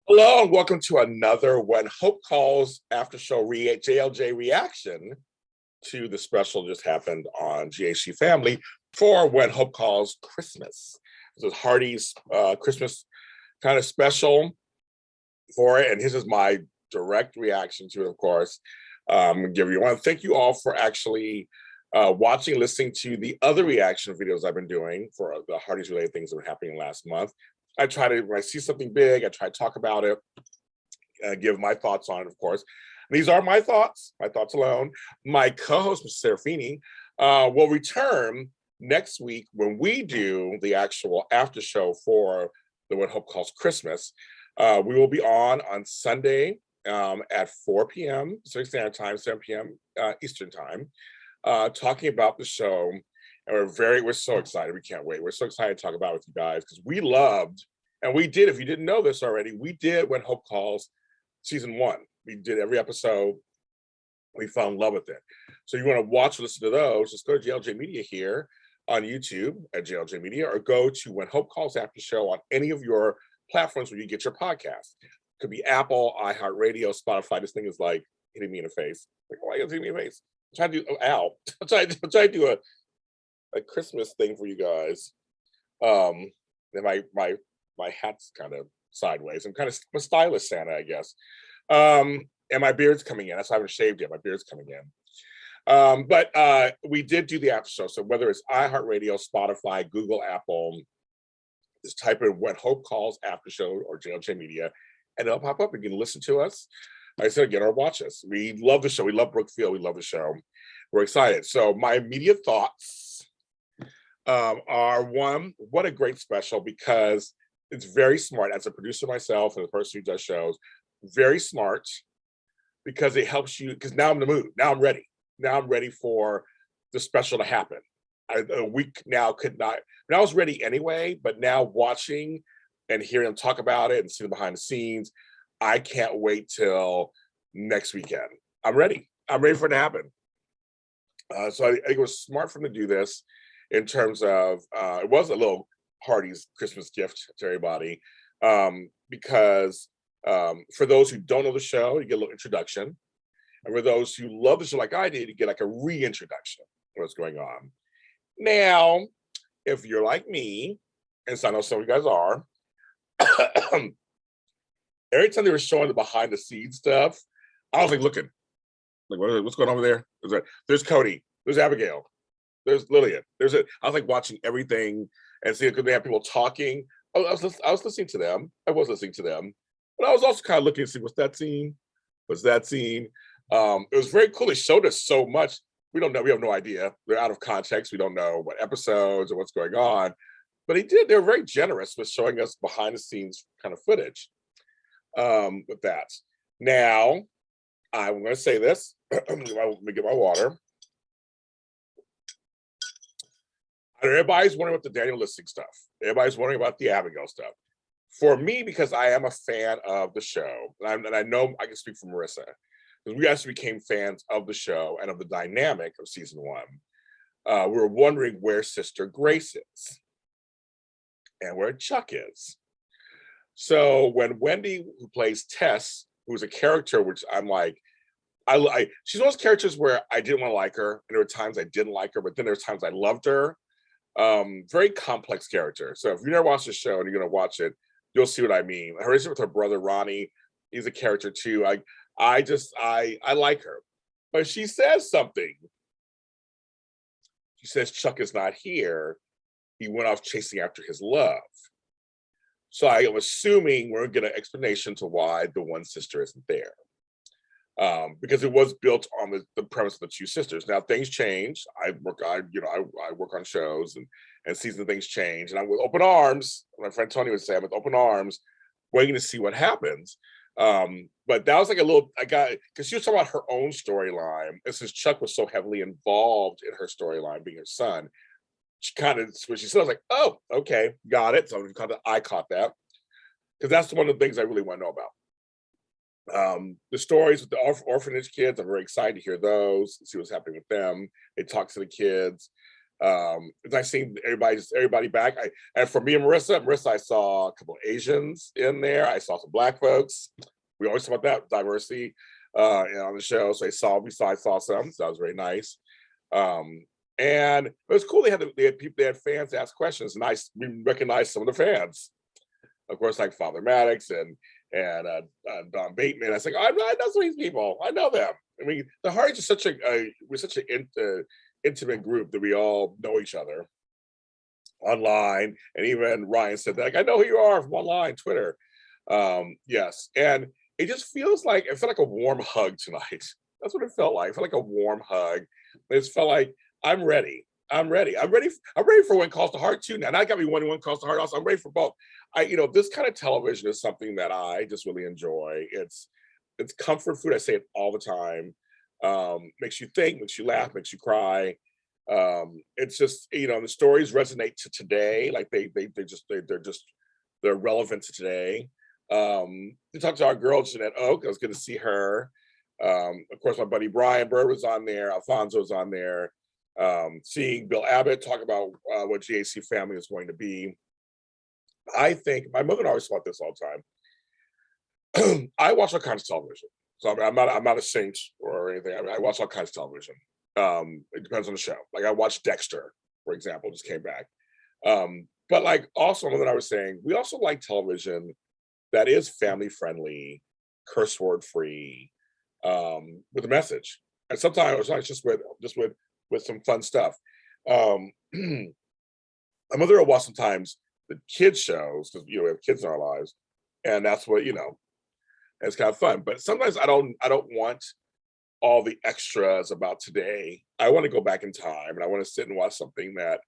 Hello and welcome to another When Hope Calls Aftershow JLJ reaction to the special just happened on GHC Family for When Hope Calls Christmas. This is Hearties Christmas kind of special for it, and this is my direct reaction to it, of course. I want to thank you all for actually watching, listening to the other reaction videos I've been doing for the Hearties related things that were happening last month. I try to, when I see something big, I try to talk about it, give my thoughts on it, of course. And these are my thoughts alone. My co-host, Mr. Serafini, will return next week when we do the actual after show for the What Hope Calls Christmas. We will be on Sunday at 4 p.m. Pacific Standard Time, 7 p.m. Eastern Time, talking about the show. And we're so excited. We can't wait. We're so excited to talk about it with you guys because we loved, and we did, if you didn't know this already, we did When Hope Calls season 1. We did every episode. We fell in love with it. So you want to watch or listen to those, just go to JLJ Media here on YouTube at JLJ Media, or go to When Hope Calls After Show on any of your platforms where you get your podcast. It could be Apple, iHeartRadio, Spotify. This thing is like hitting me in the face. Like, why are you hitting me in the face? I'm trying to do, I'm trying to do a Christmas thing for you guys. And my hat's kind of sideways. I'm a stylish Santa, I guess. And my beard's coming in. That's why I haven't shaved yet. My beard's coming in. But we did do the after show. So whether it's iHeartRadio, Spotify, Google, Apple, just type in When Hope Calls After Show or JLJ Media, and it'll pop up. You can listen to us. Like I said, again, or watch us. We love the show. We love Brookfield. We love the show. We're excited. So my immediate thoughts are, one, what a great special, because it's very smart. As a producer myself and a person who does shows, very smart, because it helps you, because now I'm in the mood. Now I'm ready. Now I'm ready for the special to happen. A week now could not, I was ready anyway, but now watching and hearing them talk about it and seeing them behind the scenes, I can't wait till next weekend. I'm ready. I'm ready for it to happen. So I think it was smart for them to do this in terms of, it was a little Hearties Christmas gift to everybody, because for those who don't know the show, you get a little introduction. And for those who love the show like I did, you get like a reintroduction of what's going on. Now, if you're like me, and so I know some of you guys are, every time they were showing the behind the scenes stuff, I was like looking, like, what's going on over there? There's Cody, there's Abigail, there's Lillian. I was like watching everything and seeing, because they have people talking. I was listening to them. I was listening to them, but I was also kind of looking to see, what's that scene? It was very cool. They showed us so much. We don't know. We have no idea. They're out of context. We don't know what episodes or what's going on. But they were very generous with showing us behind the scenes kind of footage with that. Now, I'm going to say this. Let me get my water. Everybody's wondering about the Daniel listing stuff. Everybody's wondering about the Abigail stuff. For me, because I am a fan of the show, and I know I can speak for Marissa, because we actually became fans of the show and of the dynamic of season 1. We were wondering where Sister Grace is and where Chuck is. So when Wendy, who plays Tess, who's a character which I'm like, she's one of those characters where I didn't want to like her, and there were times I didn't like her, but then there's times I loved her. Very complex character. So if you never watched the show and you're gonna watch it, you'll see what I mean. Her relationship with her brother Ronnie, he's a character too. I like her, but she says something. She says Chuck is not here. He went off chasing after his love. So I am assuming we're gonna get an explanation to why the one sister isn't there. Because it was built on the premise of the two sisters. Now things change. I work on shows and season things change, and I'm with open arms. My friend Tony would say, I'm with open arms, waiting to see what happens. But that was like because she was talking about her own storyline, and since Chuck was so heavily involved in her storyline, being her son, when she said, I was like, oh, okay, got it. So I caught that, because that's one of the things I really want to know about. The stories with the orphanage kids, I'm very excited to hear those, see what's happening with them. They talk to the kids. I seen everybody back. And for me and Marissa, I saw a couple of Asians in there. I saw some Black folks. We always talk about that diversity on the show. So I saw some. So that was very nice. And it was cool. They had people, they had fans ask questions, and we recognized some of the fans. Of course, like Father Maddox and Don Bateman. I was like, I know some of these people. I know them. I mean, the Hearties are we're such an intimate group that we all know each other online. And even Ryan said that, like, I know who you are from online, Twitter. Yes. And it just it felt like a warm hug tonight. That's what it felt like. It felt like a warm hug. It just felt like I'm ready. I'm ready. I'm ready for When Calls to Heart too. Now that got me When Calls to Heart. Also, I'm ready for both. This kind of television is something that I just really enjoy. It's comfort food. I say it all the time. Makes you think, makes you laugh, makes you cry. It's just, the stories resonate to today. Like they're relevant to today. To talk to our girl Jeanette Oak, I was good to see her. Of course, my buddy Brian Bird was on there. Alfonso was on there. Seeing Bill Abbott talk about what GAC family is going to be. I think my mother always thought this all the time. I watch all kinds of television, so I'm not a saint or anything. I watch all kinds of television. It depends on the show. Like I watched Dexter, for example, just came back. But like also, what I was saying, we also like television that is family friendly, curse word free, with a message. And sometimes it's just with some fun stuff. My mother will watch sometimes the kids shows because we have kids in our lives, and that's what it's kind of fun. But sometimes I don't want all the extras about today. I want to go back in time, and I want to sit and watch something that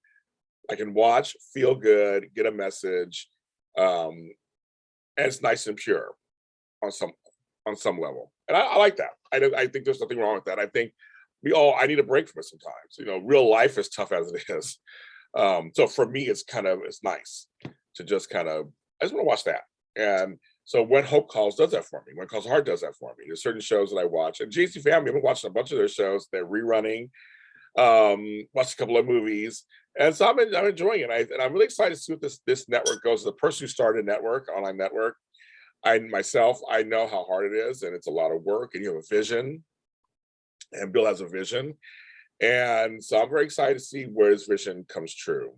I can watch, feel good, get a message, and it's nice and pure on some level. And I like that. I think there's nothing wrong with that. I think I need a break from it sometimes. Real life is tough as it is. So for me, it's nice to just I just want to watch that. And so When Hope Calls does that for me. When Calls to Heart does that for me. There's certain shows that I watch. And JC Family, I've been watching a bunch of their shows. They're rerunning. Watched a couple of movies. And so I'm enjoying it. And I'm really excited to see what this network goes. The person who started a online network, I know how hard it is. And it's a lot of work. And you have a vision. And Bill has a vision. And so I'm very excited to see where his vision comes true.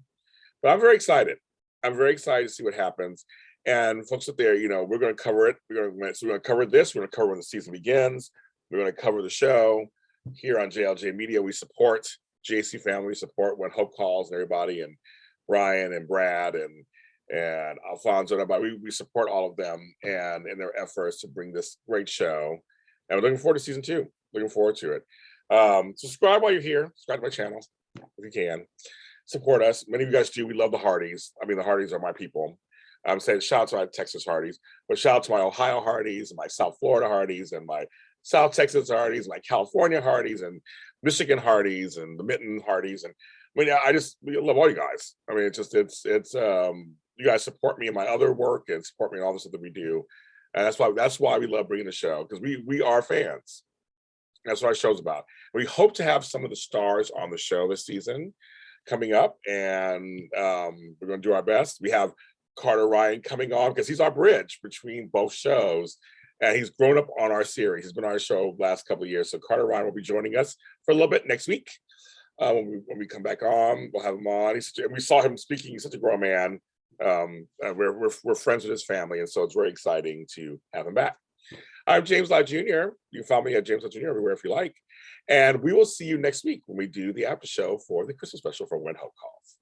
But I'm very excited. I'm very excited to see what happens. And folks out there, we're going to cover it. We're going to cover this. We're going to cover when the season begins. We're going to cover the show here on JLJ Media. We support JC Family. We support When Hope Calls and everybody, and Brian and Brad and Alfonso and everybody. We support all of them and in their efforts to bring this great show. And we're looking forward to season 2. Looking forward to it. Subscribe while you're here. Subscribe to my channel if you can. Support us. Many of you guys do. We love the Hearties. I mean, the Hearties are my people. I'm saying shout out to my Texas Hearties, but shout out to my Ohio Hearties, and my South Florida Hearties, and my South Texas Hearties, my California Hearties, and Michigan Hearties, and the Mitten Hearties. And I mean, we love all you guys. I mean, it's you guys support me in my other work and support me in all the stuff that we do. And that's why we love bringing the show, because we are fans. That's what our show's about. We hope to have some of the stars on the show this season coming up, and we're going to do our best. We have Carter Ryan coming on because he's our bridge between both shows, and he's grown up on our series. He's been on our show the last couple of years. So Carter Ryan will be joining us for a little bit next week. When we come back on, we'll have him on. We saw him speaking. He's such a grown man. We're friends with his family, and so it's very exciting to have him back. I'm James Lott Jr. You can follow me at James Lott Jr. everywhere if you like. And we will see you next week when we do the after show for the Christmas special for When Hope Calls.